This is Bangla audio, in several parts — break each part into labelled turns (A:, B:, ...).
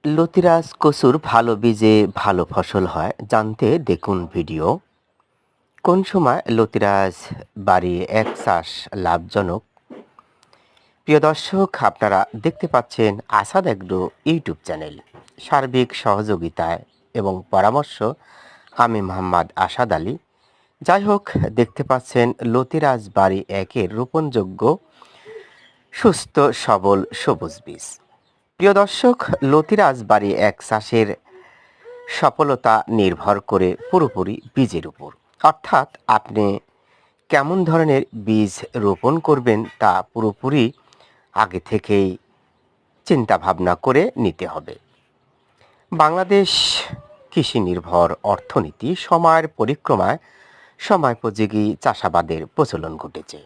A: লতিরাজ কচুর ভালো বীজে ভালো ফসল হয় জানতে দেখুন ভিডিও। কোন সময় লতিরাজ বাড়িয়ে এক চাষ লাভজনক? প্রিয় দর্শক, আপনারা দেখতে পাচ্ছেন আসাদ এগ্রো ইউটিউব চ্যানেল। সার্বিক সহযোগিতায় এবং পরামর্শ আমি মোহাম্মদ আসাদ আলী। যাই হোক, দেখতে পাচ্ছেন লতিরাজ বাড়ি একের রোপণযোগ্য সুস্থ সবল সবুজ বীজ। প্রিয় দর্শক, লতিরাজ বাড়ি এক চাষের সফলতা নির্ভর করে পুরোপুরি বীজের উপর। অর্থাৎ আপনি কেমন ধরনের বীজ রোপণ করবেন তা পুরোপুরি আগে থেকেই চিন্তা ভাবনা করে নিতে হবে। বাংলাদেশ কৃষি নির্ভর অর্থনীতি, সময়ের পরিক্রমায় সময়োপযোগী চাষাবাদের প্রচলন ঘটেছে।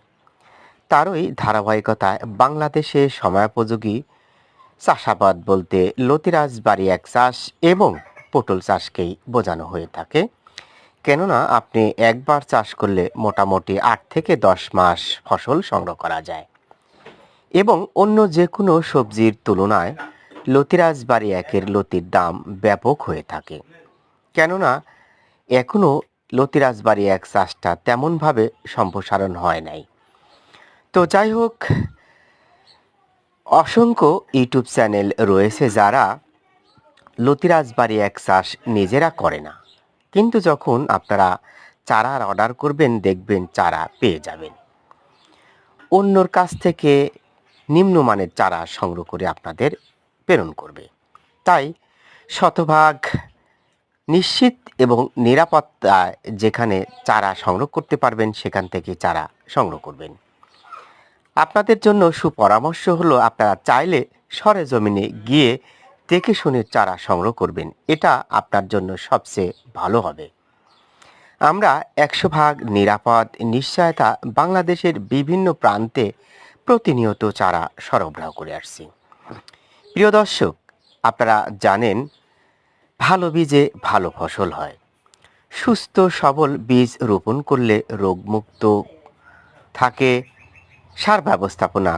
A: তারই ধারাবাহিকতায় বাংলাদেশে সময়োপযোগী চাষাবাদ বলতে লতিরাজ বাড়ি এক চাষ এবং পটল চাষকেই বোঝানো হয়ে থাকে। কেননা আপনি একবার চাষ করলে মোটামুটি 8 থেকে 10 মাস ফসল সংগ্রহ করা যায় এবং অন্য যে কোনো সবজির তুলনায় লতিরাজ বাড়ি একের লতির দাম ব্যাপক হয়ে থাকে। কেননা এখনও লতিরাজ বাড়ি এক চাষটা তেমনভাবে সম্প্রসারণ হয় নাই। তো যাই হোক, অসংখ্য ইউটিউব চ্যানেল রয়েছে যারা লতিরাজ বাড়ি এক চাষ নিজেরা করে না, কিন্তু যখন আপনারা চারার অর্ডার করবেন দেখবেন চারা পেয়ে যাবেন। অন্যর কাছ থেকে নিম্নমানের চারা সংগ্রহ করে আপনাদের প্রেরণ করবে। তাই শতভাগ নিশ্চিত এবং নিরাপত্তায় যেখানে চারা সংগ্রহ করতে পারবেন সেখান থেকে চারা সংগ্রহ করবেন। আপনাদের জন্য সুপরামর্শ হলো, আপনারা চাইলে সরেজমিনে গিয়ে দেখে শুনে চারা সংগ্রহ করবেন। এটা আপনার জন্য সবচেয়ে ভালো হবে। আমরা 100% নিরাপদ নিশ্চয়তা বাংলাদেশের বিভিন্ন প্রান্তে প্রতিনিয়ত চারা সরবরাহ করে আসছি। প্রিয় দর্শক, আপনারা জানেন ভালো বীজে ভালো ফসল হয়। সুস্থ সবল বীজ রোপণ করলে রোগমুক্ত থাকে, সার ব্যবস্থাপনা